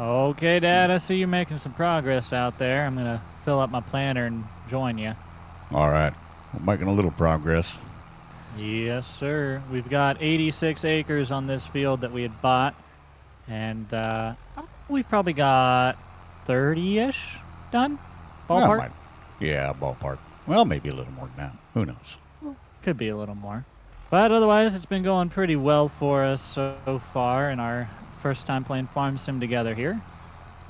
Okay, Dad, I see you're making some progress out there. I'm going to fill up my planter and join you. All right. We're making a little progress. Yes, sir. We've got 86 acres on this field that we had bought, and we've probably got 30-ish done, That ballpark. might. Yeah, ballpark. Well, maybe a little more than that. Who knows? Could be a little more. But otherwise, it's been going pretty well for us so far in our first time playing Farm Sim together here.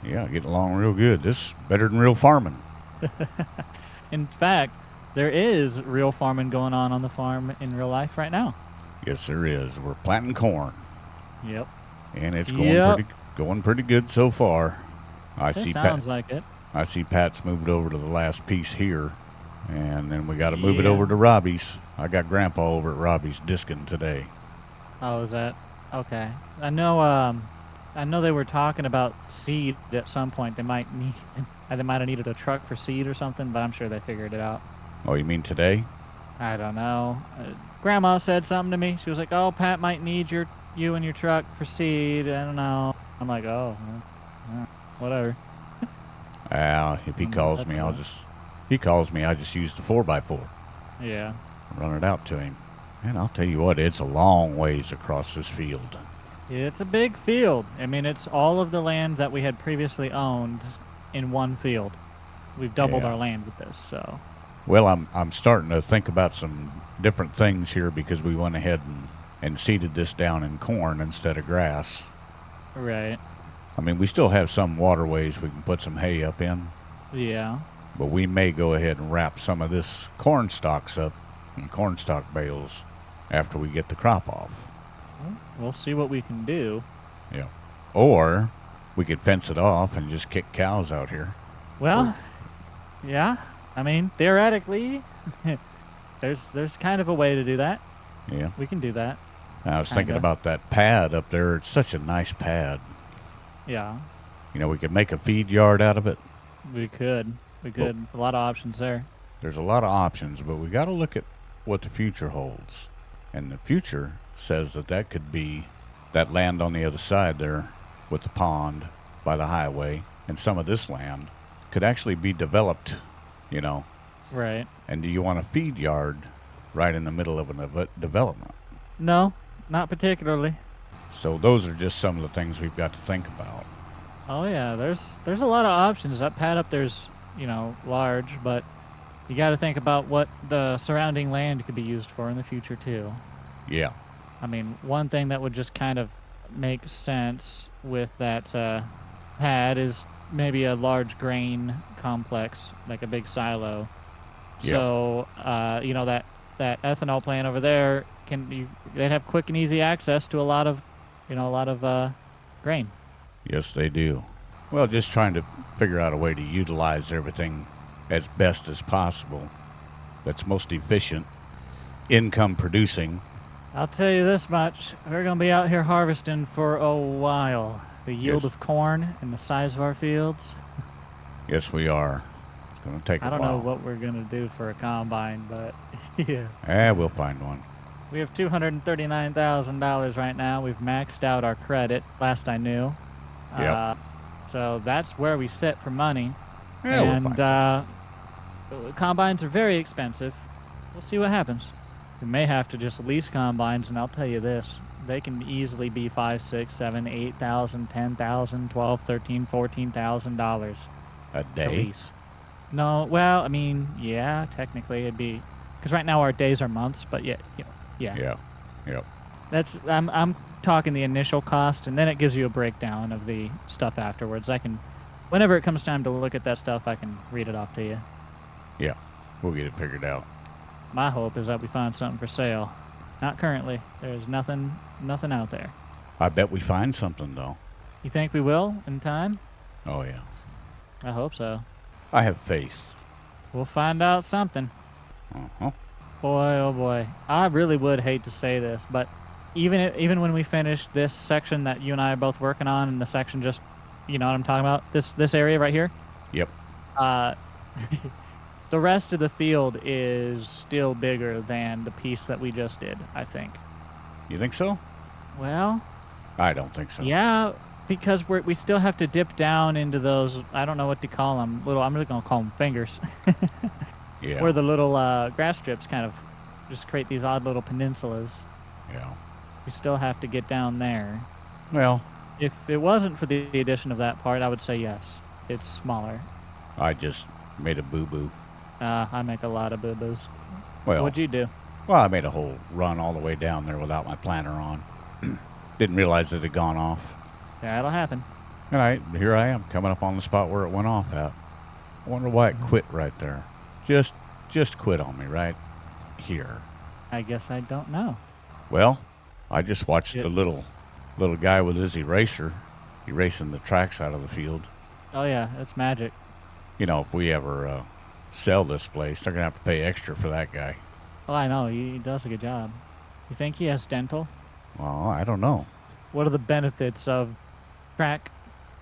Yeah, getting along real good. This is better than real farming. In fact, there is real farming going on the farm in real life right now. Yes, there is. We're planting corn, Yep. and it's Yep. going pretty good so far. I This see Pat. sounds like it. I see Pat's moved over to the last piece here, and then we got to move it Yeah. over to Robbie's. I got Grandpa over at Robbie's disking today. Oh, is that okay? I know. I know they were talking about seed at some point. They might need. They might have needed a truck for seed or something, but I'm sure they figured it out. Oh, you mean today? I don't know. Grandma said something to me. She was like, "Oh, Pat might need you and your truck for seed." I don't know. I'm like, "Oh, whatever." If he calls That's me, fine. He calls me. I just use the 4x4. Yeah. Run it out to him. And I'll tell you what, it's a long ways across this field. It's a big field. I mean, it's all of the land that we had previously owned in one field. We've doubled Yeah. our land with this, so. Well, I'm starting to think about some different things here because we went ahead and seeded this down in corn instead of grass. Right. I mean, we still have some waterways we can put some hay up in, Yeah. but we may go ahead and wrap some of this corn stalks up in corn stalk bales after we get the crop off. We'll see what we can do. Yeah. Or we could fence it off and just kick cows out here. Well, yeah. I mean, theoretically, there's kind of a way to do that. Yeah. We can do that. I was thinking Kinda. about that pad up there. It's such a nice pad. Yeah. You know, we could make a feed yard out of it. We could. We could. A lot of options there. There's a lot of options, but we got to look at what the future holds. And the future says that could be that land on the other side there with the pond by the highway, and some of this land could actually be developed, you know. Right. And do you want a feed yard right in the middle of a development? No, not particularly. So those are just some of the things we've got to think about. Oh yeah, there's a lot of options. That pad up there's, large, but you got to think about what the surrounding land could be used for in the future too. Yeah. I mean, one thing that would just kind of make sense with that pad is maybe a large grain complex, like a big silo. Yeah. So, that ethanol plant over there they'd have quick and easy access to a lot of grain. Yes, they do. Well, just trying to figure out a way to utilize everything as best as possible that's most efficient, income producing. I'll tell you this much: we're gonna be out here harvesting for a while. The yield Yes. of corn and the size of our fields. Yes, we are. It's going to take I a don't while. know what we're gonna do for a combine, but yeah. We'll find one. We have $239,000 right now. We've maxed out our credit, last I knew. Yep. So that's where we sit for money. Yeah, we'll And find some. combines are very expensive. We'll see what happens. We may have to just lease combines, and I'll tell you this: they can easily be $5,000, $6,000, $7,000, $8,000, $10,000, $12,000, $13,000, $14,000 A to day? lease. No, well, I mean, yeah, technically it'd be, because right now our days are months, but yeah. Yeah. Yep. That's I'm talking the initial cost, and then it gives you a breakdown of the stuff afterwards. Whenever it comes time to look at that stuff, I can read it off to you. Yeah. We'll get it figured out. My hope is that we find something for sale. Not currently. There's nothing out there. I bet we find something, though. You think we will in time? Oh, yeah. I hope so. I have faith. We'll find out something. Uh-huh. Boy, oh boy. I really would hate to say this, but even when we finish this section that you and I are both working on, and the section just, you know what I'm talking about? This area right here? Yep. The rest of the field is still bigger than the piece that we just did, I think. You think so? Well, I don't think so. yeah, Because we still have to dip down into those, I don't know what to call them, I'm just going to call them fingers, Yeah. where the little grass strips kind of just create these odd little peninsulas. Yeah. We still have to get down there. Well, If it wasn't for the addition of that part, I would say yes. It's smaller. I just made a boo-boo. I make a lot of boo-boos. Well, What'd you do? well, I made a whole run all the way down there without my planter on. Didn't realize it had gone off. That'll happen. And here I am coming up on the spot where it went off at. I wonder why it quit right there. Just quit on me right here. I guess I don't know. Well, I just watched the little guy with his eraser erasing the tracks out of the field. Oh yeah, that's magic. You know, if we ever sell this place, they're gonna have to pay extra for that guy. Oh, I know. He does a good job. You think he has dental? Well, I don't know. What are the benefits of track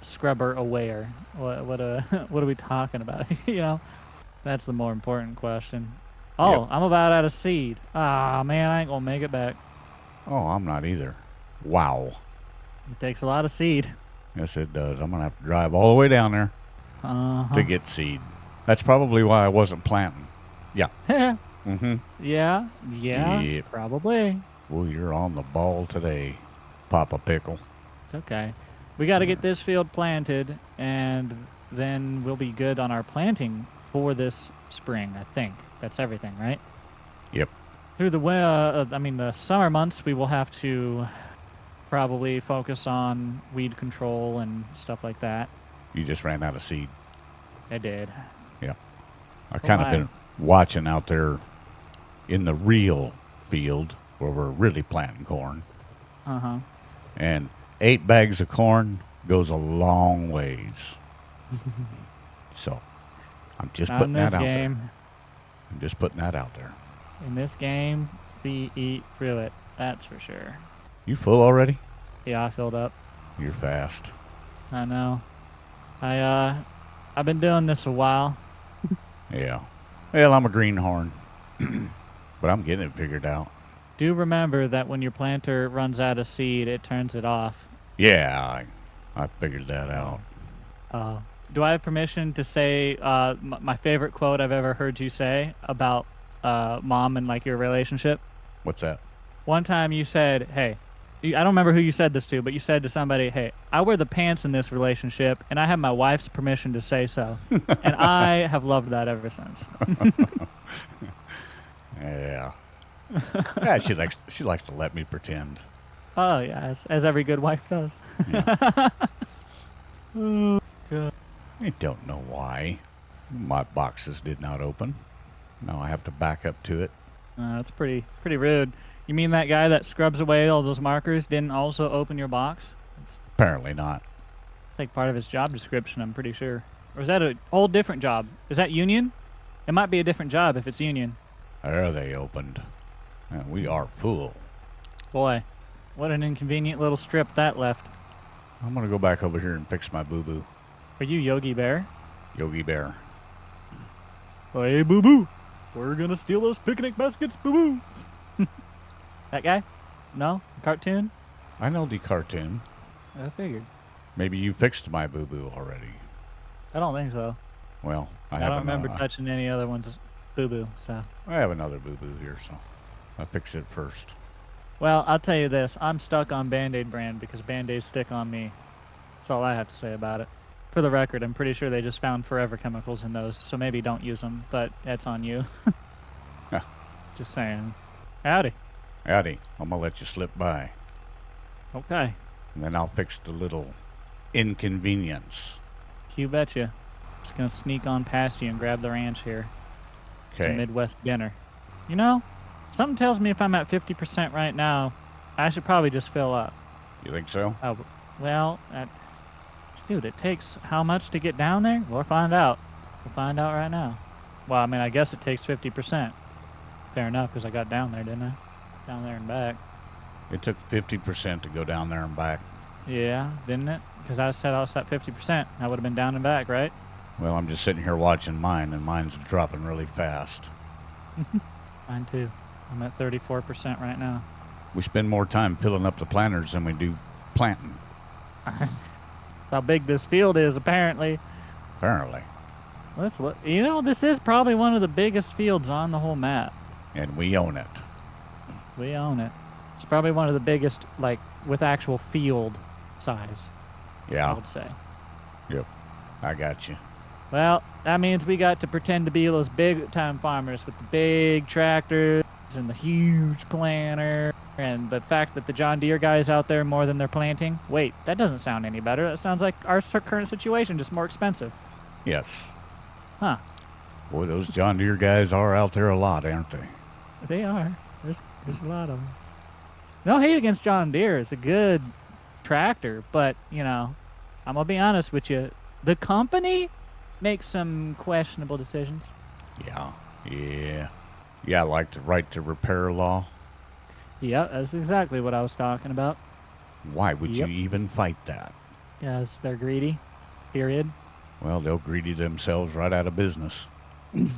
scrubber aware? What what are we talking about? You know, that's the more important question. Oh, Yep. I'm about out of seed. Ah, man, I ain't gonna make it back. Oh, I'm not either. Wow. It takes a lot of seed. Yes, it does. I'm gonna have to drive all the way down there Uh-huh. to get seed. That's probably why I wasn't planting. Yeah. Mm-hmm. Yeah, Yep. probably. Well, you're on the ball today, Papa Pickle. It's okay. We got to get this field planted, and then we'll be good on our planting for this spring, I think. That's everything, right? Yep. Through the summer months, we will have to probably focus on weed control and stuff like that. You just ran out of seed. I did. Yeah. I kind of Why? been watching out there in the real field where we're really planting corn. Uh-huh. And 8 bags of corn goes a long ways. So I'm just Not putting in this that out there. game. I'm just putting that out there. In this game, we eat through it. That's for sure. You full already? Yeah, I filled up. You're fast. I know. I've been doing this a while. Yeah. Well, I'm a greenhorn. But I'm getting it figured out. Do remember that when your planter runs out of seed, it turns it off. Yeah, I figured that out. Do I have permission to say my favorite quote I've ever heard you say about mom and like your relationship? What's that? One time you said, hey, I don't remember who you said this to, but you said to somebody, hey, I wear the pants in this relationship, and I have my wife's permission to say so. And I have loved that ever since. Yeah. Yeah, she likes to let me pretend. Oh, yeah, as every good wife does. Yeah. Oh, God. I don't know why. My boxes did not open. Now I have to back up to it. That's pretty rude. You mean that guy that scrubs away all those markers didn't also open your box? It's Apparently not. like part of his job description, I'm pretty sure. Or is that a whole different job? Is that union? It might be a different job if it's union. There they opened. And we are full. Boy, what an inconvenient little strip that left. I'm going to go back over here and fix my boo-boo. Are you Yogi Bear? Yogi Bear. Hey, boo-boo. We're gonna steal those picnic baskets, boo-boo. That guy? No? Cartoon? I know the cartoon. I figured. Maybe you fixed my boo-boo already. I don't think so. Well, I don't remember touching any other one's boo-boo, so. I have another boo-boo here, so I'll fix it first. Well, I'll tell you this. I'm stuck on Band-Aid brand because Band-Aids stick on me. That's all I have to say about it. For the record, I'm pretty sure they just found forever chemicals in those, so maybe don't use them, but that's on you. Huh. Just saying. Howdy. Howdy, I'm going to let you slip by. Okay. And then I'll fix the little inconvenience. You betcha. Just gonna sneak on past you and grab the ranch here. It's a Okay. Midwest dinner. You know, something tells me if I'm at 50% right now, I should probably just fill up. You think so? Oh, well, dude, it takes how much to get down there? We'll find out. We'll find out right now. Well, I mean, I guess it takes 50%. Fair enough, because I got down there, didn't I? Down there and back. It took 50% to go down there and back. Yeah, didn't it? Because I said I was at 50%. I would have been down and back, right? Well, I'm just sitting here watching mine, and mine's dropping really fast. Mine too. I'm at 34% right now. We spend more time filling up the planters than we do planting. how big this field is, apparently. Apparently. Let's look. You know, this is probably one of the biggest fields on the whole map. And we own it. We own it. It's probably one of the biggest, like, with actual field size, I Yeah. would say. Yep. I got you. Well, that means we got to pretend to be those big-time farmers with the big tractors and the huge planter and the fact that the John Deere guy is out there more than they're planting. Wait, that doesn't sound any better. That sounds like our current situation, just more expensive. Yes. Huh. Boy, those John Deere guys are out there a lot, aren't they? They are. There's a lot of them. No hate against John Deere. It's a good tractor, but, you know, I'm going to be honest with you. The company makes some questionable decisions. Yeah. Yeah. Yeah, like the right to repair law. Yeah, that's exactly what I was talking about. Why would Yep. you even fight that? Yes, they're greedy. Period. Well, they'll greedy themselves right out of business.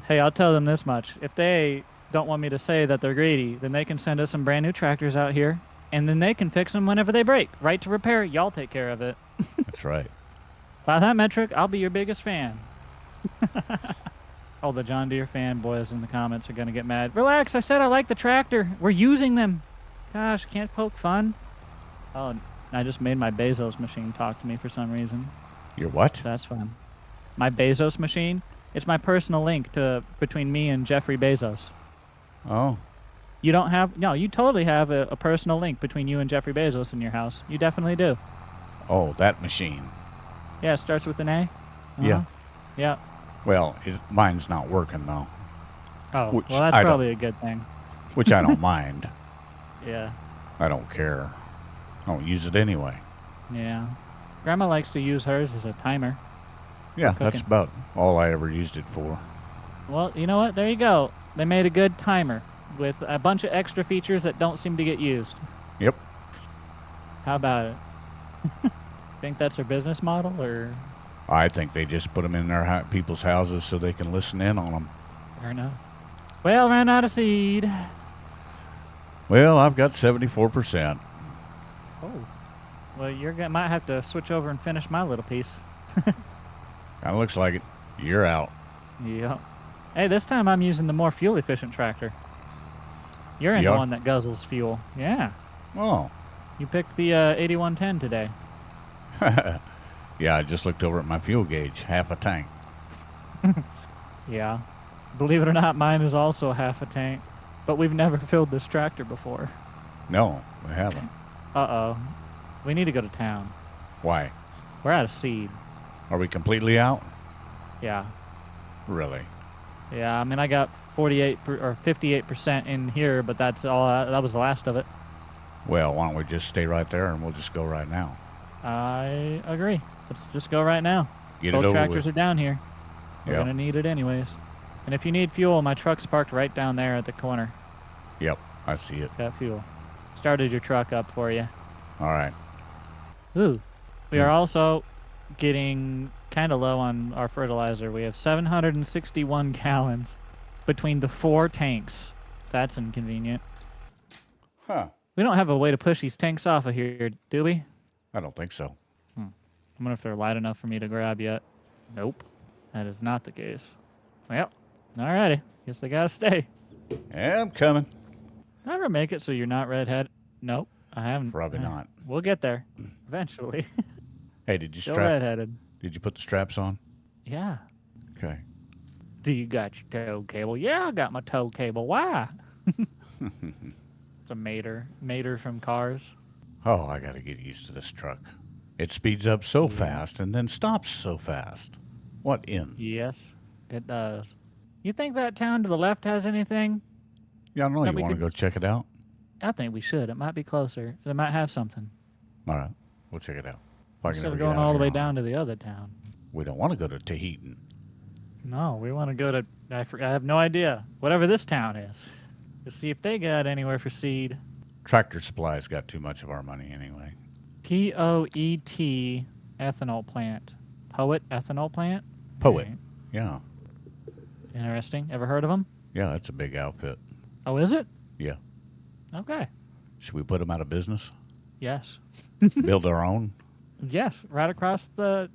Hey, I'll tell them this much. If they don't want me to say that they're greedy, then they can send us some brand new tractors out here, and then they can fix them whenever they break. Right to repair, y'all take care of it. That's right. By that metric, I'll be your biggest fan. Oh, the John Deere fanboys in the comments are going to get mad. Relax, I said I like the tractor. We're using them. Gosh, can't poke fun. Oh, I just made my Bezos machine talk to me for some reason. Your what? That's fun. My Bezos machine, it's my personal link to between me and Jeffrey Bezos. Oh, You don't have, no, you totally have a personal link between you and Jeffrey Bezos in your house. You definitely do. oh, that machine. Yeah, it starts with an A. Yeah. Yeah. Well, mine's not working though, Oh, Which well, that's I don't- probably a good thing. which I don't mind. Yeah. I don't care. I don't use it anyway. Yeah. Grandma likes to use hers as a timer. Yeah, cooking. that's about all I ever used it for. Well, you know what? There you go. They made a good timer with a bunch of extra features that don't seem to get used. Yep. How about it? Think that's their business model, or I think they just put them in their people's houses so they can listen in on them. or no? Well, ran out of seed. Well, I've got 74%. Oh. Well, might have to switch over and finish my little piece. Kind of looks like it. You're out. Yep. Hey, this time I'm using the more fuel-efficient tractor. You're in You the are? one that guzzles fuel. Yeah. Oh. You picked the 8110 today. Yeah, I just looked over at my fuel gauge. Half a tank. Yeah. Believe it or not, mine is also half a tank. But we've never filled this tractor before. No, we haven't. Uh-oh. We need to go to town. Why? We're out of seed. Are we completely out? Yeah. Really? Yeah, I mean, I got 58% in here, but that's all. That was the last of it. Well, why don't we just stay right there and we'll just go right now? I agree. Let's just go right now. Get Both it over tractors with. are down here. We're Yep. gonna need it anyways. And if you need fuel, my truck's parked right down there at the corner. Yep, I see it. Got fuel. Started your truck up for you. All right. Ooh. We are also getting kind of low on our fertilizer. We have 761 gallons between the 4 tanks. That's inconvenient. Huh. We don't have a way to push these tanks off of here, do we? I don't think so. I wonder if they're light enough for me to grab yet. Nope. That is not the case. Well, alrighty. Guess they gotta stay. Yeah, I'm coming. Did I ever make it so you're not redhead? Nope, I haven't. Probably not. We'll get there. Eventually. Hey, did you Still strap? redheaded. Did you put the straps on? Yeah. Okay. Do you got your tow cable? Yeah, I got my tow cable. Why? It's a mater from Cars. Oh, I got to get used to this truck. It speeds up so fast and then stops so fast. What in? Yes, it does. You think that town to the left has anything? Yeah, I don't know. That You we want to could- go check it out? I think we should. It might be closer. They might have something. All right. We'll check it out. If I can Instead ever of get going out all the here way on it. down to the other town. We don't want to go to Tahiti. No, we want to go to. I have no idea. Whatever this town is. To see if they got anywhere for seed. Tractor Supply's got too much of our money anyway. POET ethanol plant. Poet ethanol plant? Poet. Right. Yeah. Interesting. Ever heard of them? Yeah, that's a big outfit. Oh, is it? Yeah. Okay. Should we put them out of business? Yes. Build our own? Yes, right across the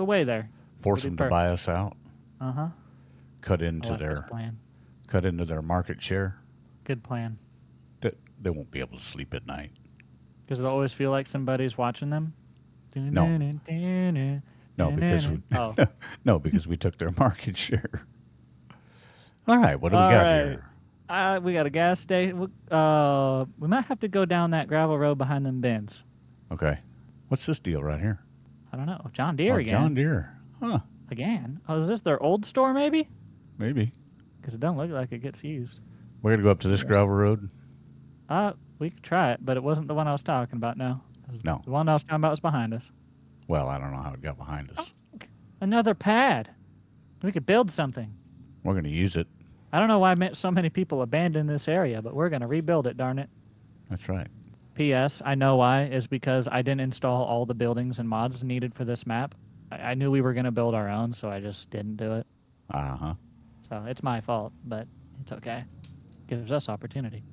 way there. Force It'll be them to perfect. buy us out, Uh-huh. cut I into like this their plan. cut into their market share. Good plan. They won't be able to sleep at night. Because they'll always feel like somebody's watching them. No, no, because we, Oh, no, because we took their market share. All right, what do we all got right. here? We got a gas station. We might have to go down that gravel road behind them bins. Okay, what's this deal right here? I don't know. John Deere Oh, John again. Deere. Huh? Again? Oh, is this their old store maybe? Maybe Because it don't look like it gets used. we're gonna go up to this Yeah. gravel road. We could try it, but it wasn't the one I was talking about. No, No. the one I was talking about was behind us. Well, I don't know how it got behind Oh, us. another pad. We could build something. We're gonna use it. I don't know why so many people abandon this area, but we're gonna rebuild it. Darn it. That's right. P.S. I know why is because I didn't install all the buildings and mods needed for this map. I knew we were gonna build our own, so I just didn't do it. Uh huh. So it's my fault, but it's okay. Gives us opportunity.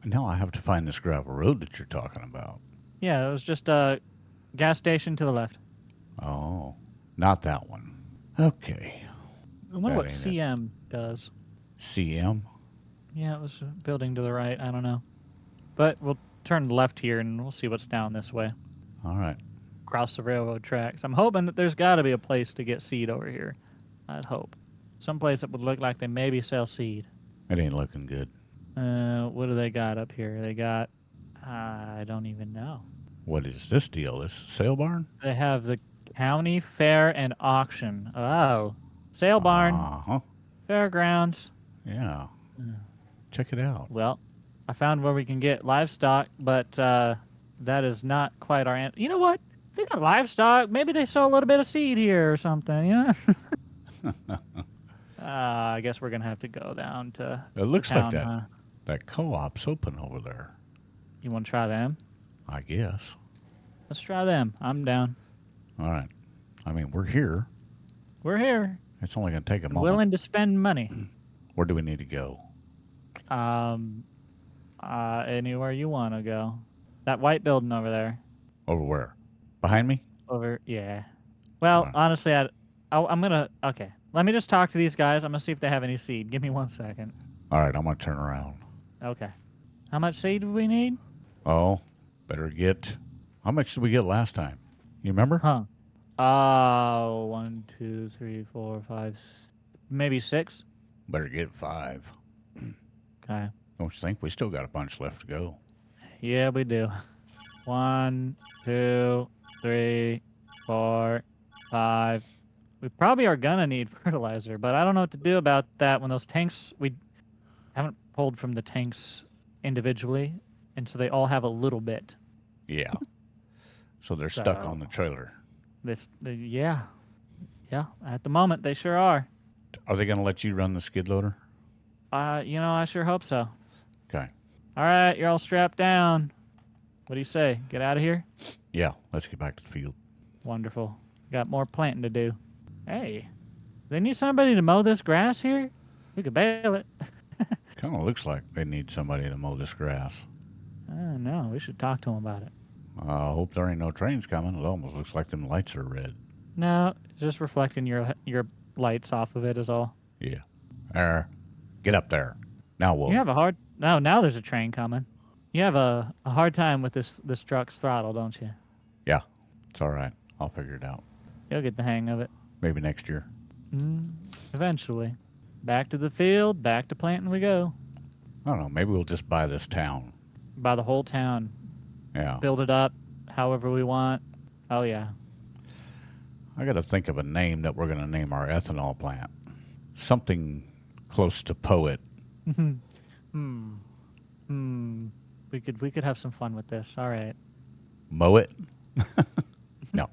Now I have to find this gravel road that you're talking about. Yeah, it was just a gas station to the left. Oh, not that one. Okay. I wonder That what ain't it. CM does. CM. Yeah, it was a building to the right. I don't know. But we'll turn left here and we'll see what's down this way. All right. Across the railroad tracks. I'm hoping that there's got to be a place to get seed over here. I'd hope. Some place that would look like they maybe sell seed. It ain't looking good. What do they got up here? They got... I don't even know. What is this deal? This sale barn? They have the county fair and auction. Oh. Sale barn. Uh huh. Fairgrounds. Yeah. Check it out. Well, I found where we can get livestock, but that is not quite our answer. You know what? They got livestock. Maybe they sell a little bit of seed here or something. Yeah. I guess we're gonna have to go down to It looks town. like that. Huh? That co-op's open over there. You want to try them? I guess. Let's try them. I'm down. All right. I mean, we're here. We're here. It's only going to take a moment. Willing to spend money. Where do we need to go? Anywhere you want to go. That white building over there. Over where? Behind me? Over, yeah. Well, Alright. honestly, I'm gonna. Okay, let me just talk to these guys. I'm gonna see if they have any seed. Give me 1 second. All right. I'm going to turn around. Okay. How much seed do we need? Oh, better get. How much did we get last time? You remember? Huh. 1, 2, 3, 4, 5, maybe 6. Better get 5. Okay. Don't you think? We still got a bunch left to go. Yeah, we do. 1, 2, 3, 4, 5. We probably are gonna need fertilizer, but I don't know what to do about that when those tanks, we haven't pulled from the tanks individually, and so they all have a little bit. Yeah. So they're stuck So- on the trailer. Yeah. At the moment, they sure are. Are they going to let you run the skid loader? I sure hope so. Okay. All right, you're all strapped down. What do you say? Get out of here? Yeah. Let's get back to the field. Wonderful. Got more planting to do. Hey, they need somebody to mow this grass here? We could bale it. Kind of looks like they need somebody to mow this grass. I don't know. We should talk to them about it. I hope there ain't no trains coming. It almost looks like them lights are red. No, just reflecting your lights off of it is all. Yeah. There. Get up there. Now what? You have a hard... No, now there's a train coming. You have a hard time with this truck's throttle, don't you? Yeah. It's all right. I'll figure it out. You'll get the hang of it. Maybe next year. Eventually. Back to the field, back to planting we go. I don't know. Maybe we'll just buy this town. Buy the whole town. Yeah. Build it up however we want. Oh, yeah. I got to think of a name that we're going to name our ethanol plant. Something close to poet. We could have some fun with this. All right. Mow it? No.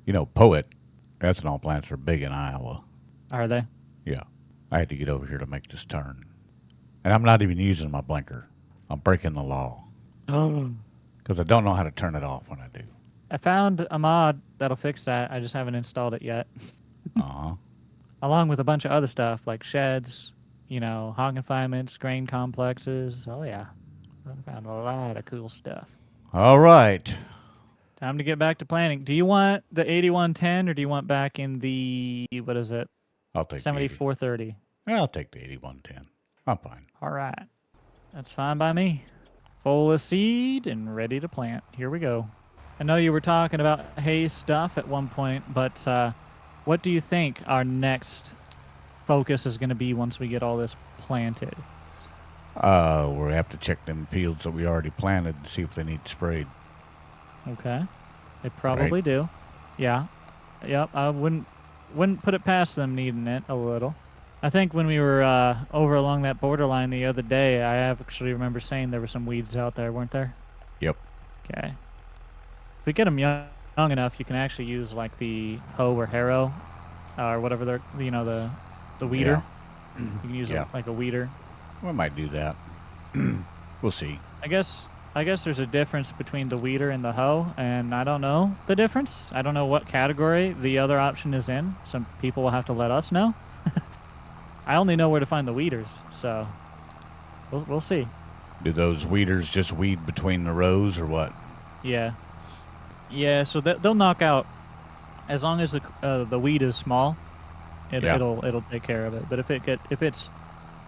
You know, poet ethanol plants are big in Iowa. Are they? Yeah. I had to get over here to make this turn. And I'm not even using my blinker. I'm breaking the law. Because I don't know how to turn it off when I do. I found a mod that'll fix that. I just haven't installed it yet. Uh-huh. Along with a bunch of other stuff like sheds, hog confinements, grain complexes. Oh, yeah. I found a lot of cool stuff. All right. Time to get back to planning. Do you want the 8110 or do you want back in the, what is it, I'll take the 80. 7430? I'll take the 8110. I'm fine. All right. That's fine by me. Full of seed and ready to plant. Here we go. I know you were talking about hay stuff at one point, but what do you think our next focus is going to be once we get all this planted? We'll have to check them fields that we already planted and see if they need sprayed. Okay. They probably do. Yeah. Yep. I wouldn't put it past them needing it a little. I think when we were over along that borderline the other day, I actually remember saying there were some weeds out there, weren't there? Yep. Okay. If we get them young enough, you can actually use like the hoe or harrow, or whatever they're, the weeder. Yeah. You can use Yeah. it like a weeder. We might do that. We'll see. I guess there's a difference between the weeder and the hoe, and I don't know the difference. I don't know what category the other option is in. Some people will have to let us know. I only know where to find the weeders, so we'll see. Do those weeders just weed between the rows or what? Yeah. Yeah, so they'll knock out, as long as the weed is small, it'll take care of it. But if it's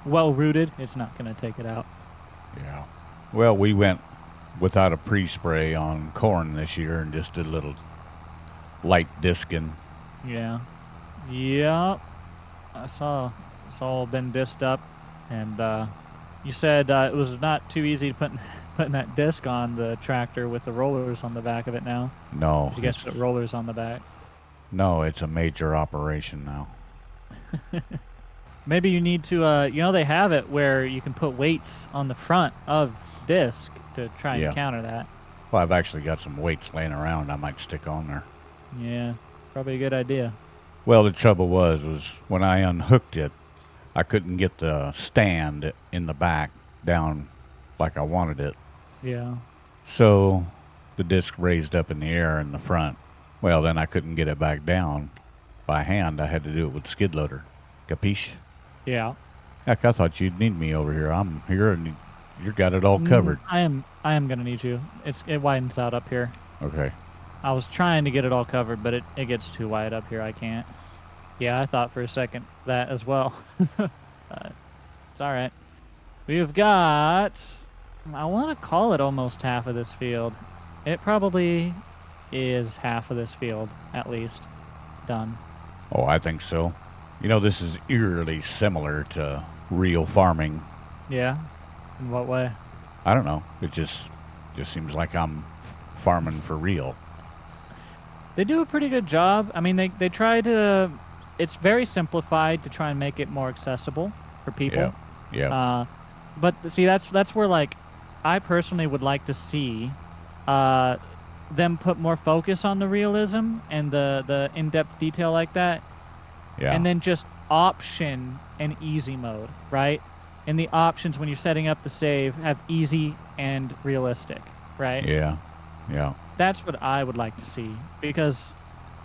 well rooted, it's not going to take it out. Yeah. Well, we went without a pre-spray on corn this year and just did a little light disking. Yeah. Yeah. I saw it's all been disced up, and you said it was not too easy to putting that disc on the tractor with the rollers on the back of it now. No. You guys put rollers on the back. No, it's a major operation now. Maybe you need to, they have it where you can put weights on the front of disc to try and counter that. Well, I've actually got some weights laying around I might stick on there. Yeah, probably a good idea. Well, the trouble was when I unhooked it, I couldn't get the stand in the back down like I wanted it. Yeah. So the disc raised up in the air in the front. Well, then I couldn't get it back down by hand. I had to do it with skid loader. Capiche? Yeah. Heck, I thought you'd need me over here. I'm here and you got it all covered. I am gonna need you. It widens out up here. Okay. I was trying to get it all covered, but it gets too wide up here. I can't. Yeah, I thought for a second that as well. It's all right. We've got, I want to call it almost half of this field. It probably is half of this field, at least, done. Oh, I think so. You know, this is eerily similar to real farming. Yeah? In what way? I don't know. It just seems like I'm farming for real. They do a pretty good job. I mean, they try to, it's very simplified to try and make it more accessible for people. Yeah. But see, that's where, like, I personally would like to see them put more focus on the realism and the in-depth detail like that. Yeah. And then just option an easy mode, right? And the options when you're setting up the save have easy and realistic, right? Yeah. Yeah. That's what I would like to see, because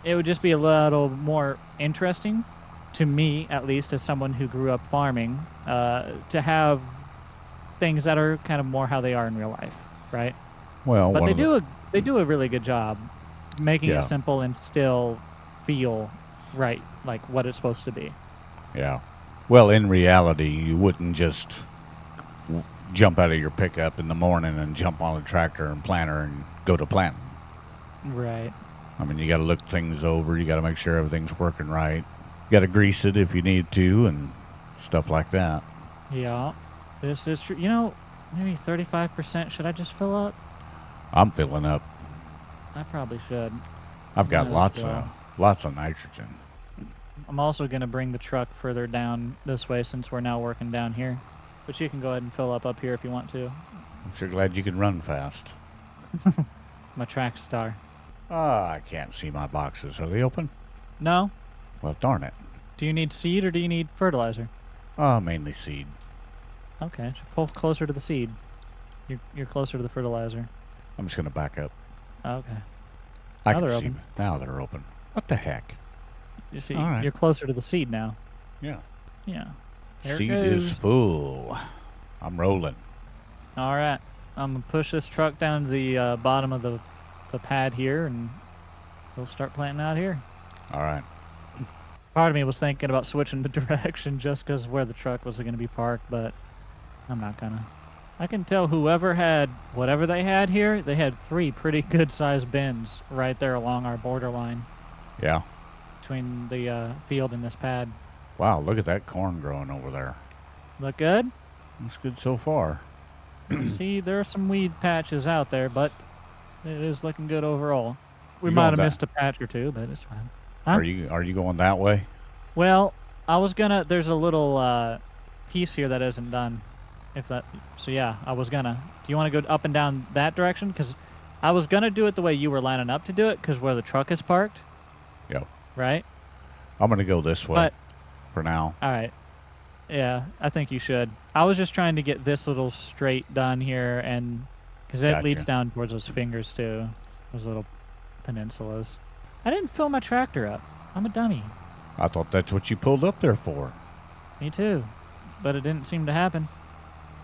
it would just be a little more interesting to me, at least as someone who grew up farming, to have things that are kind of more how they are in real life, right? Well, but they do a really good job making it simple and still feel right, like what it's supposed to be. Yeah. Well, in reality, you wouldn't just jump out of your pickup in the morning and jump on a tractor and planter and go to planting. Right. I mean, you got to look things over. You got to make sure everything's working right. You got to grease it if you need to and stuff like that. Yeah. This is true. You know, maybe 35%. Should I just fill up? I'm filling up. I probably should. I've got lots of nitrogen. I'm also going to bring the truck further down this way since we're now working down here. But you can go ahead and fill up here if you want to. I'm sure glad you can run fast. My track star. I can't see my boxes. Are they open? No. Well, darn it. Do you need seed or do you need fertilizer? Mainly seed. Okay, so pull closer to the seed. You're closer to the fertilizer. I'm just going to back up. Okay. I Now can they're see. open. Now they're open. What the heck? You see, All right. you're closer to the seed now. Yeah. Yeah. There it Seed goes. is full. I'm rolling. All right. I'm gonna push this truck down to the bottom of the pad here, and we'll start planting out here. All right. Part of me was thinking about switching the direction just because where the truck was going to be parked, but I'm not gonna. I can tell whoever had whatever they had here, they had 3 pretty good-sized bins right there along our borderline Yeah. between the field and this pad. Wow, look at that corn growing over there. Look good? Looks good so far. See, there are some weed patches out there, but it is looking good overall. We You might going have that- missed a patch or two, but it's fine. Huh? Are you going that way? Well, I was gonna. There's a little piece here that isn't done. So yeah, I was gonna. Do you want to go up and down that direction? Because I was gonna do it the way you were lining up to do it, because where the truck is parked. Yep. Right. I'm gonna go this way But for now. all right. Yeah, I think you should. I was just trying to get this little straight done here, and because it leads Gotcha. down towards those fingers too, those little peninsulas. I didn't fill my tractor up. I'm a dummy. I thought that's what you pulled up there for. Me too, but it didn't seem to happen.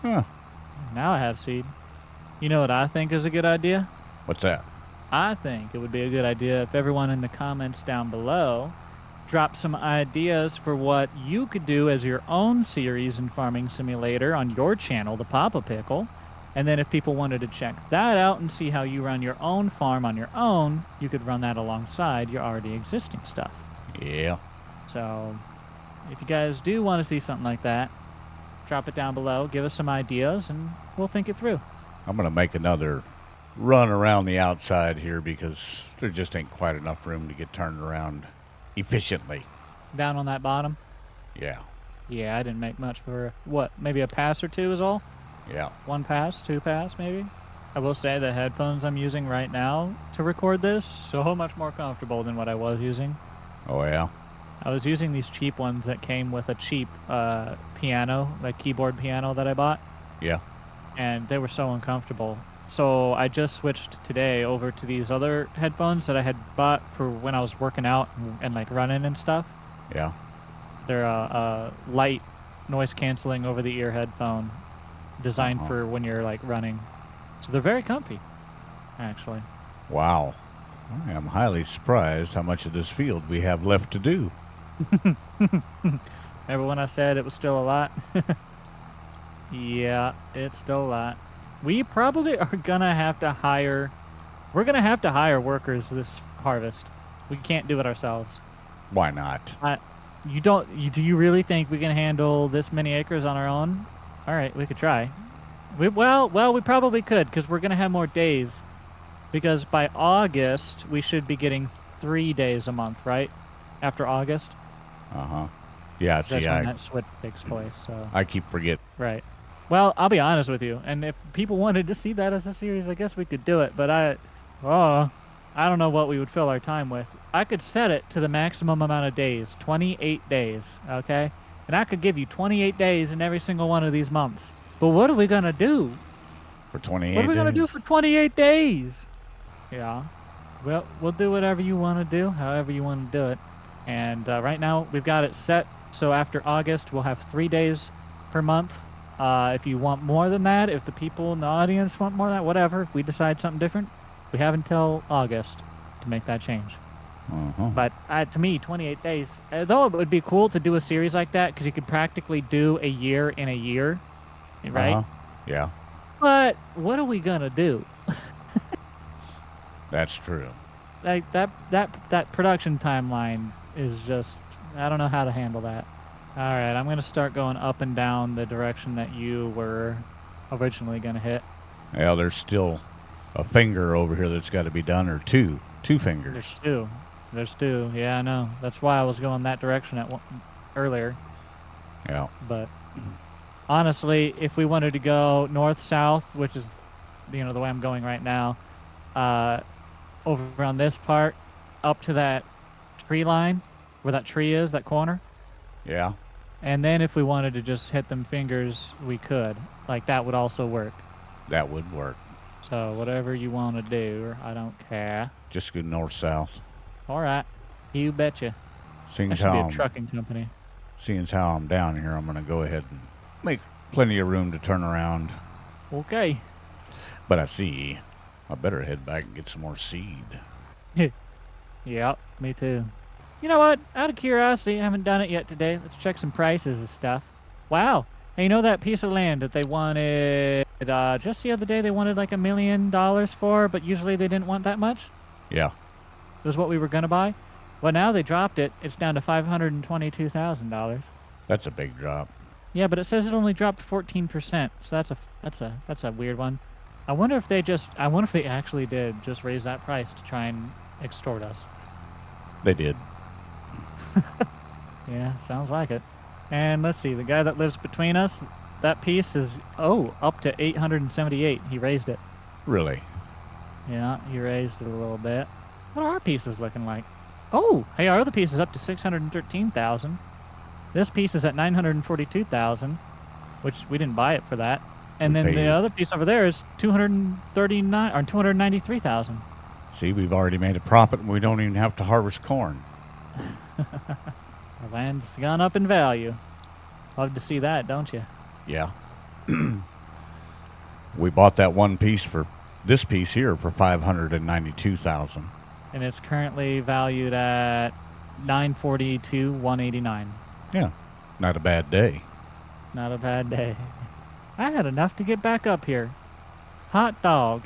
Huh. Now I have seed. You know what I think is a good idea? What's that? I think it would be a good idea if everyone in the comments down below dropped some ideas for what you could do as your own series in Farming Simulator on your channel, ThePappaPickle. And then if people wanted to check that out and see how you run your own farm on your own, you could run that alongside your already existing stuff. Yeah. So if you guys do want to see something like that, drop it down below, give us some ideas, and we'll think it through. I'm gonna make another run around the outside here because there just ain't quite enough room to get turned around efficiently. Down on that bottom. Yeah. Yeah, I didn't make much for, what, maybe a pass or two is all? Yeah. 1 pass, 2 pass, maybe? I will say the headphones I'm using right now to record this, so much more comfortable than what I was using. Oh yeah. I was using these cheap ones that came with a cheap piano, like keyboard piano that I bought, Yeah. and they were so uncomfortable. So I just switched today over to these other headphones that I had bought for when I was working out and like running and stuff. Yeah. They're a light noise canceling over the ear headphone designed Uh-huh. for when you're like running. So they're very comfy, actually. Wow. I am highly surprised how much of this field we have left to do. Remember when I said it was still a lot? Yeah, it's still a lot. We probably are gonna have to hire. We're gonna have to hire workers this harvest. We can't do it ourselves. Why not? Do you really think we can handle this many acres on our own? All right, we could try. We probably could because we're gonna have more days. Because by August we should be getting 3 days a month, right? After August, Uh-huh. Yeah, that's see, when that switch takes place. So I keep forgetting. right. Well, I'll be honest with you, and if people wanted to see that as a series, I guess we could do it. But I don't know what we would fill our time with. I could set it to the maximum amount of days, 28 days, okay? And I could give you 28 days in every single one of these months. But what are we gonna do? For 28 What are we gonna do days? for 28 days? Yeah. Well, we'll do whatever you want to do, however you want to do it. And right now, we've got it set. So after August, we'll have 3 days per month. If you want more than that, if the people in the audience want more than that, whatever, if we decide something different, we have until August to make that change. Uh-huh. But to me, 28 days, though it would be cool to do a series like that because you could practically do a year in a year, right? Uh-huh. Yeah, But what are we going to do? that's true. Like that production timeline is just, I don't know how to handle that. All right, I'm going to start going up and down the direction that you were originally going to hit. Yeah, there's still a finger over here that's got to be done, or two fingers. There's two. Yeah, I know. That's why I was going that direction earlier. Yeah. But honestly, if we wanted to go north-south, which is, the way I'm going right now, over around this part, up to that tree line, where that tree is, that corner. Yeah. And then if we wanted to just hit them fingers, we could. Like, that would also work. That would work. So whatever you want to do, I don't care. Just go north-south. All right. You betcha. Seeing That as should be how a trucking company. seeing as how I'm down here, I'm going to go ahead and make plenty of room to turn around. Okay. But I see. I better head back and get some more seed. Yep, me too. You know what? Out of curiosity, I haven't done it yet today. Let's check some prices and stuff. Wow. Hey, you know that piece of land that they wanted, just the other day they wanted like $1 million for, but usually they didn't want that much? Yeah. It was what we were going to buy. Well, now they dropped it. It's down to $522,000. That's a big drop. Yeah, but it says it only dropped 14%. So that's a weird one. I wonder if they actually did just raise that price to try and extort us. They did. Yeah, sounds like it. And let's see, the guy that lives between us, that piece is up to 878. He raised it. Really? Yeah, he raised it a little bit. What are our pieces looking like? Oh, hey, our other piece is up to 613,000. This piece is at 942,000, which we didn't buy it for that. And then the other piece over there is 239 or 293,000. See, we've already made a profit and we don't even have to harvest corn. Our land's gone up in value. Love to see that, don't you? Yeah. We bought that this piece here for 592,000. And it's currently valued at 942,189. Yeah. Not a bad day. Not a bad day. I had enough to get back up here. Hot dog.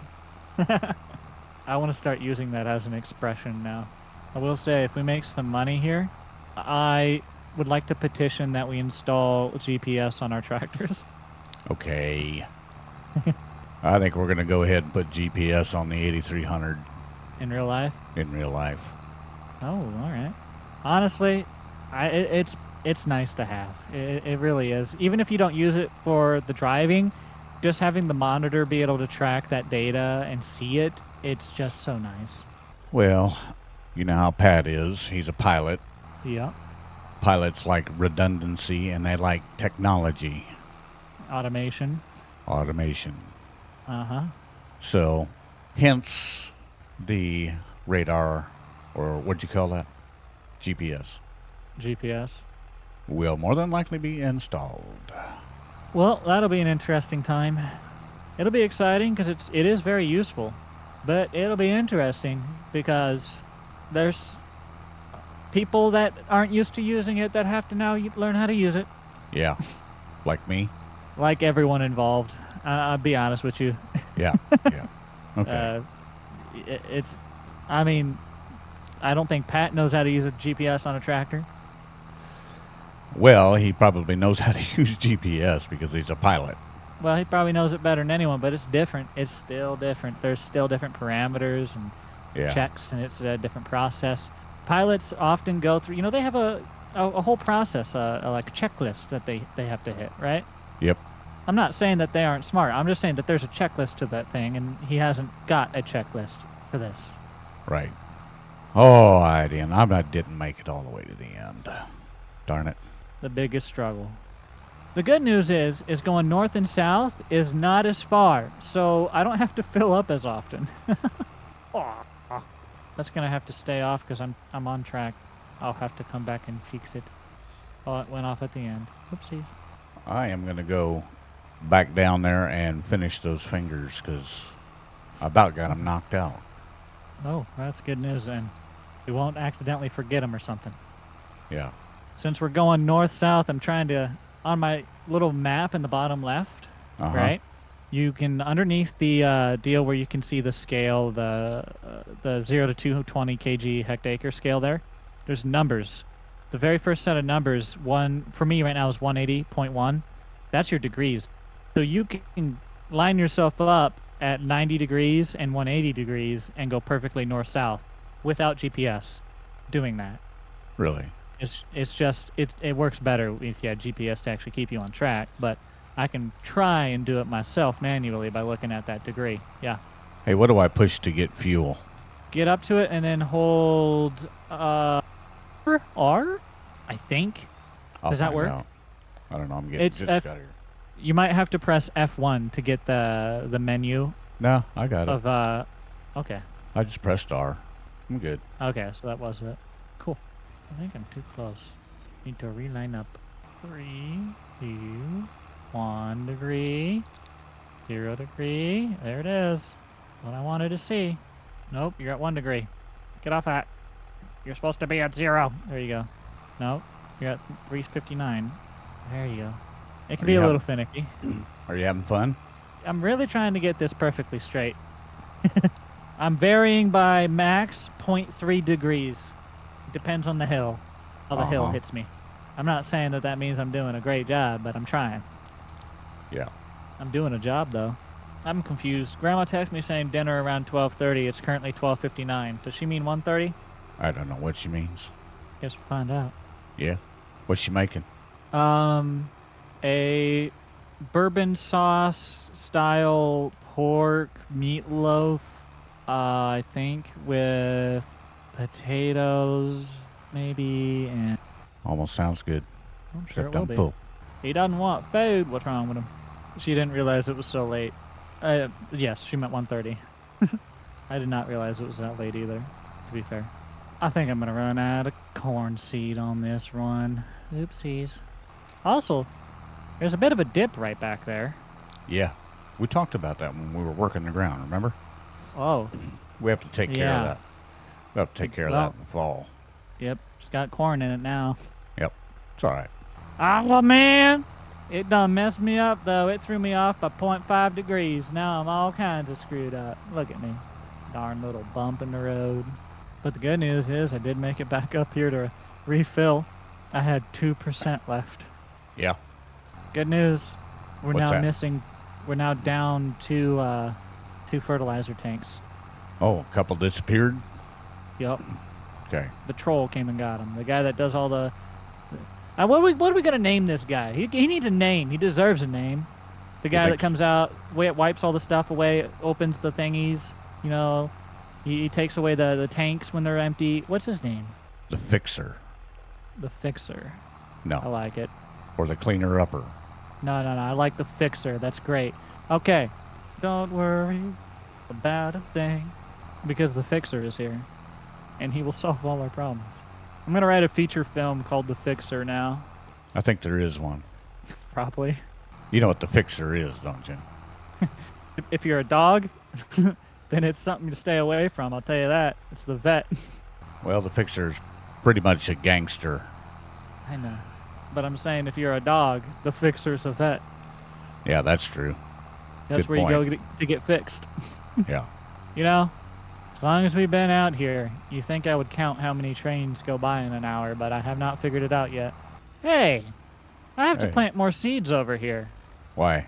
I want to start using that as an expression now. I will say, if we make some money here, I would like to petition that we install GPS on our tractors. Okay. I think we're going to go ahead and put GPS on the 8300. In real life? In real life. Oh, all right. Honestly, it's nice to have. It really is. Even if you don't use it for the driving, just having the monitor be able to track that data and see it, it's just so nice. Well, you know how Pat is. He's a pilot. Yeah. Pilots like redundancy and they like technology. Automation. Uh-huh. So, hence the radar, or what'd you call that? GPS. Will more than likely be installed. Well, that'll be an interesting time. It'll be exciting because it is very useful, but it'll be interesting because there's people that aren't used to using it that have to now learn how to use it. Yeah, like me. Like everyone involved. I'll be honest with you. Yeah. Okay. I don't think Pat knows how to use a GPS on a tractor. Well, he probably knows how to use GPS because he's a pilot. Well, he probably knows it better than anyone, but it's different. It's still different. There's still different parameters and checks, and it's a different process. Pilots often go through, they have a whole process, like a checklist that they have to hit, right? Yep. I'm not saying that they aren't smart. I'm just saying that there's a checklist to that thing, and he hasn't got a checklist for this. Right. Oh, I didn't make it all the way to the end. Darn it. The biggest struggle. The good news is going north and south is not as far, so I don't have to fill up as often. That's gonna have to stay off because I'm on track. I'll have to come back and fix it. Oh, it went off at the end. Oopsies. I am gonna go back down there and finish those fingers because I about got them knocked out. Oh, that's good news then. We won't accidentally forget them or something. Yeah. Since we're going north-south, I'm trying to, on my little map in the bottom left, right? You can, underneath the deal where you can see the scale, the 0 to 220 kg hectare scale there, there's numbers. The very first set of numbers, for me right now is 180.1. That's your degrees. So you can line yourself up at 90 degrees and 180 degrees and go perfectly north-south without GPS doing that. Really? It works better if you had GPS to actually keep you on track, but I can try and do it myself manually by looking at that degree. Yeah. Hey, what do I push to get fuel? Get up to it and then hold R, I think. Does that work? Out. I don't know. I'm getting just got here. You might have to press F1 to get the menu. No, I got it. Okay. I just pressed R. I'm good. Okay, so that was it. Cool. I think I'm too close. Need to reline up. 3, 2, 1 degree. 0 degree. There it is. What I wanted to see. Nope, you're at 1 degree. Get off that. You're supposed to be at 0. There you go. Nope, you're at 359. There you go. It can be a little finicky. Are you having fun? I'm really trying to get this perfectly straight. I'm varying by max 0.3 degrees. Depends on the hill. How the hill hits me. I'm not saying that means I'm doing a great job, but I'm trying. Yeah. I'm doing a job, though. I'm confused. Grandma texted me saying dinner around 12:30. It's currently 12:59. Does she mean 1:30? I don't know what she means. Guess we'll find out. Yeah. What's she making? A bourbon sauce style pork meatloaf, I think, with potatoes, maybe, and Almost sounds good. I'm sure Except it will I'm be. full. He doesn't want food. What's wrong with him? She didn't realize it was so late. Yes, she meant 1:30. I did not realize it was that late either, to be fair. I think I'm going to run out of corn seed on this run. Oopsies. Also, there's a bit of a dip right back there. Yeah. We talked about that when we were working the ground, remember? Oh. We have to take care of that. We have to take care of that in the fall. Yep, it's got corn in it now. Yep. It's all right. Oh, man. It done messed me up, though. It threw me off by 0.5 degrees. Now I'm all kinds of screwed up. Look at me. Darn little bump in the road. But the good news is I did make it back up here to refill. I had 2% left. Yeah. Good news. We're What's now that? missing. We're now down to 2 fertilizer tanks. Oh, a couple disappeared? Yep. Okay. The troll came and got him. The guy that does all the... what are we going to name this guy? He needs a name. He deserves a name. The guy that comes out, wipes all the stuff away, opens the thingies, you know. He takes away the tanks when they're empty. What's his name? The fixer. The fixer. No. I like it. Or the cleaner upper. No. I like the fixer. That's great. Okay. Don't worry about a thing. Because the fixer is here. And he will solve all our problems. I'm going to write a feature film called The Fixer now. I think there is one. Probably. You know what the fixer is, don't you? If you're a dog, then it's something to stay away from. I'll tell you that. It's the vet. Well, the fixer's pretty much a gangster. I know. But I'm saying if you're a dog, the fixer's a vet. Yeah, that's true. That's Good where point. you go to get fixed. Yeah. You know, as long as we've been out here, you think I would count how many trains go by in an hour, but I have not figured it out yet. Hey, I have to plant more seeds over here. Why?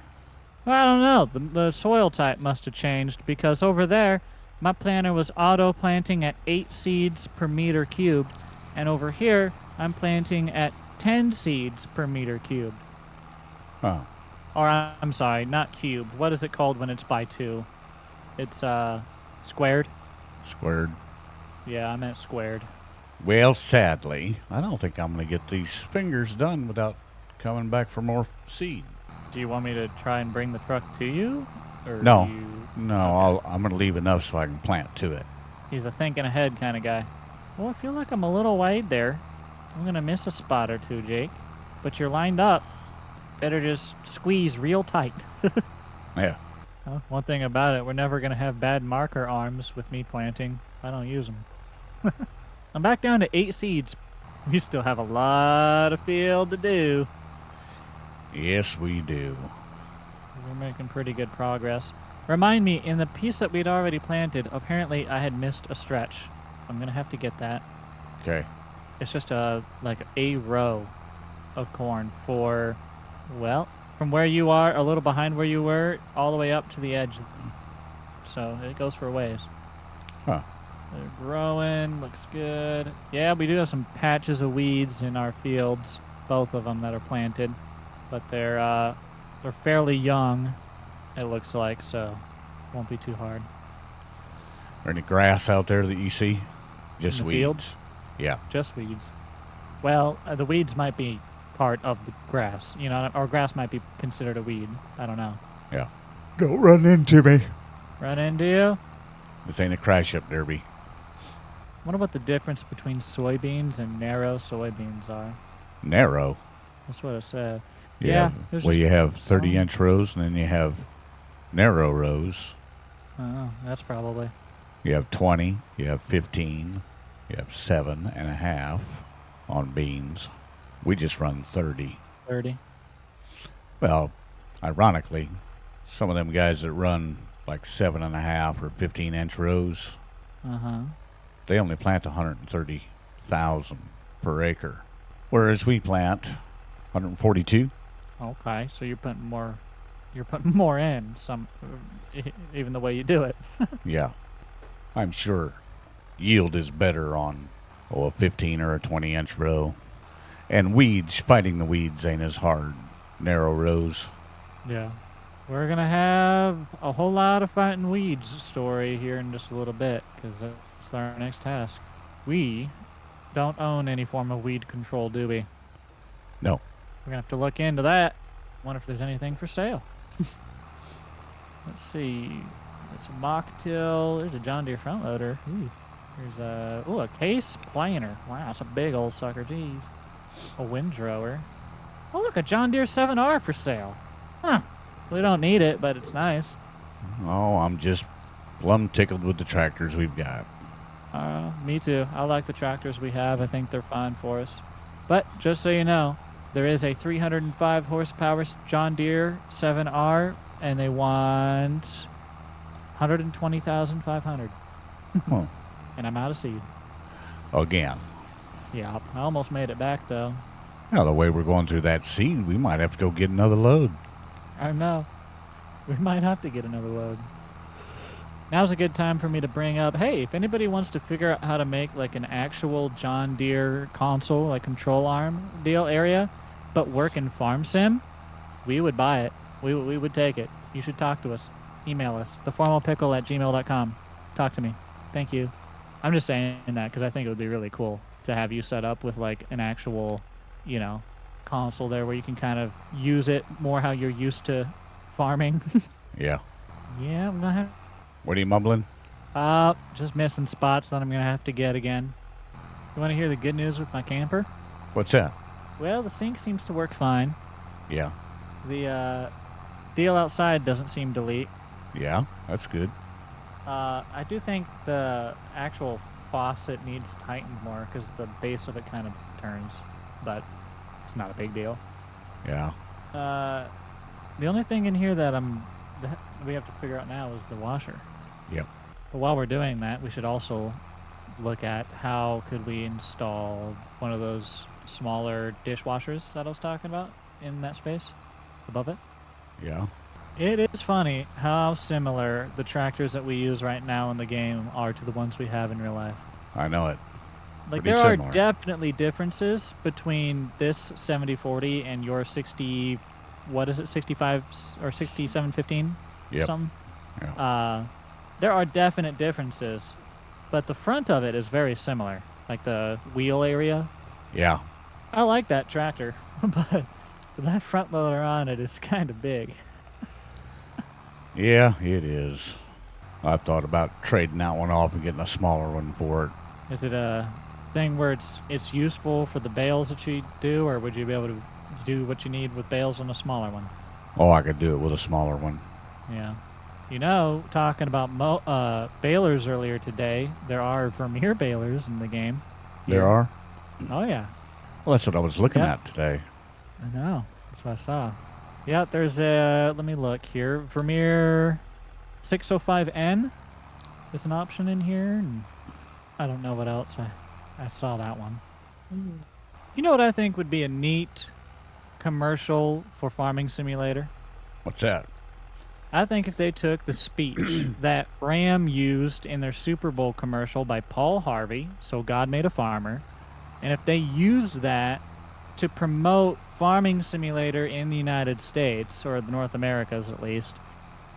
Well, I don't know. The soil type must have changed because over there, my planter was auto-planting at 8 seeds per meter cubed, and over here, I'm planting at 10 seeds per meter cubed. Oh. Or, I'm sorry, not cubed. What is it called when it's by 2? It's, squared? Squared. Yeah, I meant squared. Well, sadly, I don't think I'm going to get these fingers done without coming back for more seed. Do you want me to try and bring the truck to you? Or No. do you... No, I'm going to leave enough so I can plant to it. He's a thinking ahead kind of guy. Well, I feel like I'm a little wide there. I'm going to miss a spot or two, Jake. But you're lined up. Better just squeeze real tight. Yeah. Well, one thing about it, we're never going to have bad marker arms with me planting. I don't use them. I'm back down to 8 seeds. We still have a lot of field to do. Yes, we do. We're making pretty good progress. Remind me, in the piece that we'd already planted, apparently I had missed a stretch. I'm going to have to get that. Okay. It's just like a row of corn for, well, from where you are, a little behind where you were, all the way up to the edge. So it goes for a ways. Huh. They're growing, looks good. Yeah, we do have some patches of weeds in our fields, both of them that are planted, but they're fairly young, it looks like, so won't be too hard. Or any grass out there that you see? Just In the weeds. fields? Yeah. Just weeds. Well, the weeds might be part of the grass, you know, or grass might be considered a weed. I don't know. Yeah. Don't run into me. Run into you? This ain't a crash-up derby. Wonder what the difference between soybeans and narrow soybeans are. Narrow? That's what it said. Yeah. Well, you have 30-inch rows, and then you have narrow rows. Oh, that's probably. You have 20, you have 15, you have 7.5 on beans. We just run 30. 30. Well, ironically, some of them guys that run like 7.5 or 15-inch rows, they only plant 130,000 per acre, whereas we plant 142. Okay, so you're putting more. You're putting more in some, even the way you do it. Yeah, I'm sure yield is better on a 15 or a 20-inch row, and fighting the weeds ain't as hard. Narrow rows. Yeah. We're going to have a whole lot of fighting weeds story here in just a little bit, because that's our next task. We don't own any form of weed control, do we? No. We're going to have to look into that. Wonder if there's anything for sale. Let's see. It's a mock till. There's a John Deere front loader. Ooh. There's a case planer. Wow, that's a big old sucker. Jeez. A windrower. Oh, look, a John Deere 7R for sale. Huh. We don't need it, but it's nice. Oh, I'm just plumb tickled with the tractors we've got. Me too. I like the tractors we have. I think they're fine for us. But just so you know, there is a 305 horsepower John Deere 7R, and they want 120,500. Well, And I'm out of seed. again. Yeah, I almost made it back though. Now, the way we're going through that seed, we might have to go get another load. I know. We might have to get another load. Now's a good time for me to bring up, hey, if anybody wants to figure out how to make like an actual John Deere console, like control arm deal area, but work in farm sim, we would buy it. We would take it. You should talk to us. Email us, theformalpickle@gmail.com. Talk to me. Thank you. I'm just saying that because I think it would be really cool to have you set up with like an actual, console there where you can kind of use it more how you're used to farming. Yeah. Yeah, I'm gonna have. What are you mumbling? Just missing spots that I'm gonna have to get again. You want to hear the good news with my camper? What's that? Well, the sink seems to work fine. Yeah. The deal outside doesn't seem to leak. Yeah, that's good. I do think the actual faucet needs tightened more because the base of it kind of turns, but it's not a big deal. Yeah. The only thing in here that we have to figure out now is the washer. Yep. But while we're doing that, we should also look at how could we install one of those smaller dishwashers that I was talking about in that space above it. Yeah. It is funny how similar the tractors that we use right now in the game are to the ones we have in real life. I know it. Like, Pretty there similar. are definitely differences between this 7040 and your 60, what is it, 65 or 6715? Yep. Something? Yeah. There are definite differences, but the front of it is very similar. Like the wheel area. Yeah. I like that tractor, but that front loader on it is kind of big. Yeah, it is. I've thought about trading that one off and getting a smaller one for it. Is it a thing where it's useful for the bales that you do, or would you be able to do what you need with bales on a smaller one? Oh, I could do it with a smaller one. Yeah. Talking about balers earlier today, there are Vermeer balers in the game. There are? Oh, yeah. Well, that's what I was looking at today. I know. That's what I saw. Yeah, there's let me look here. Vermeer 605N is an option in here. And I don't know what else. I saw that one. You know what I think would be a neat commercial for Farming Simulator? What's that? I think if they took the speech that Ram used in their Super Bowl commercial by Paul Harvey, So God Made a Farmer, and if they used that to promote Farming Simulator in the United States, or the North Americas at least,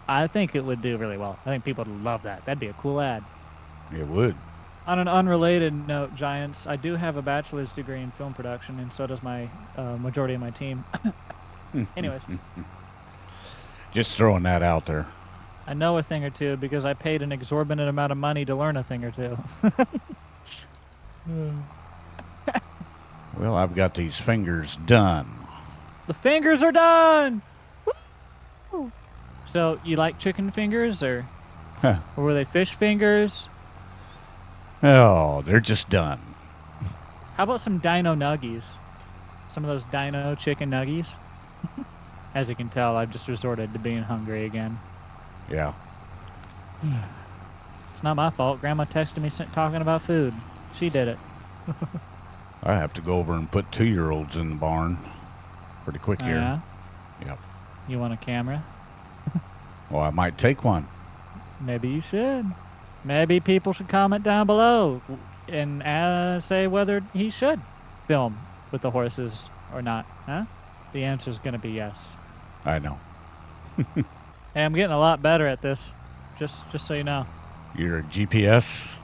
I think it would do really well. I think people would love that. That'd be a cool ad. It would. On an unrelated note, Giants, I do have a bachelor's degree in film production, and so does my majority of my team. Anyways. Just throwing that out there. I know a thing or two because I paid an exorbitant amount of money to learn a thing or two. Well, I've got these fingers done. The fingers are done! Woo! So you like chicken fingers, or Huh. were they fish fingers? Oh, they're just done. How about some dino nuggies? Some of those dino chicken nuggies? As you can tell, I've just resorted to being hungry again. Yeah. It's not my fault. Grandma texted me talking about food. She did it. I have to go over and put 2-year-olds in the barn pretty quick Oh, here. yeah? Yep. You want a camera? Well, I might take one. Maybe you should. Maybe people should comment down below and say whether he should film with the horses or not. Huh? The answer is going to be yes. I know. Hey, I'm getting a lot better at this. Just so you know. Your GPS?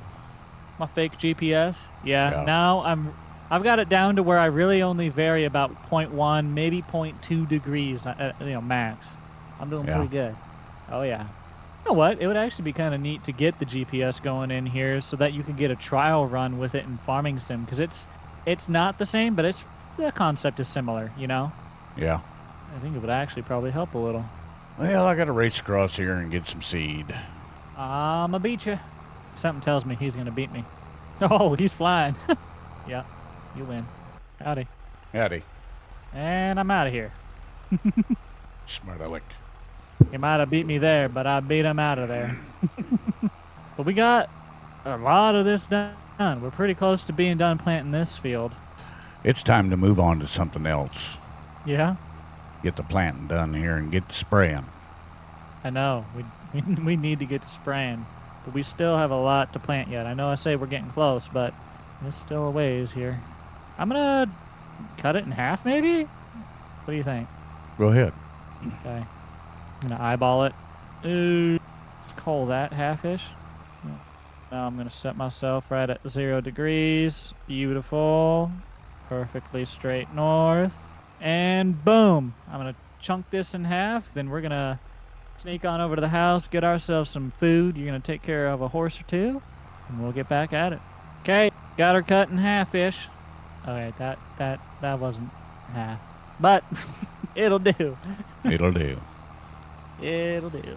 My fake GPS. Yeah. Yeah. Now I've got it down to where I really only vary about 0.1, maybe 0.2 degrees, max. I'm doing Yeah. pretty good. Oh yeah. You know what? It would actually be kind of neat to get the GPS going in here so that you can get a trial run with it in Farming Sim, because it's not the same, but the concept is similar, you know? Yeah. I think it would actually probably help a little. Well, I got to race across here and get some seed. I'ma beat you. Something tells me he's gonna beat me. Oh, he's flying. Yeah, you win. Howdy. Howdy. And I'm out of here. Smart aleck. He might have beat me there, but I beat him out of there. But we got a lot of this done. We're pretty close to being done planting this field. It's time to move on to something else. Yeah, Get the planting done here and get to spraying. I know. We need to get to spraying, but we still have a lot to plant yet. I know I say we're getting close, but there's still a ways here. I'm gonna cut it in half, maybe? What do you think? Go ahead. Okay. I'm gonna eyeball it. Ooh, let's call that half-ish. Now I'm gonna set myself right at 0 degrees. Beautiful. Perfectly straight north. And boom! I'm gonna chunk this in half. Then we're gonna sneak on over to the house, get ourselves some food. You're gonna take care of a horse or two, and we'll get back at it. Okay, got her cut in half-ish. Okay, that wasn't half, but it'll do. It'll do. It'll do.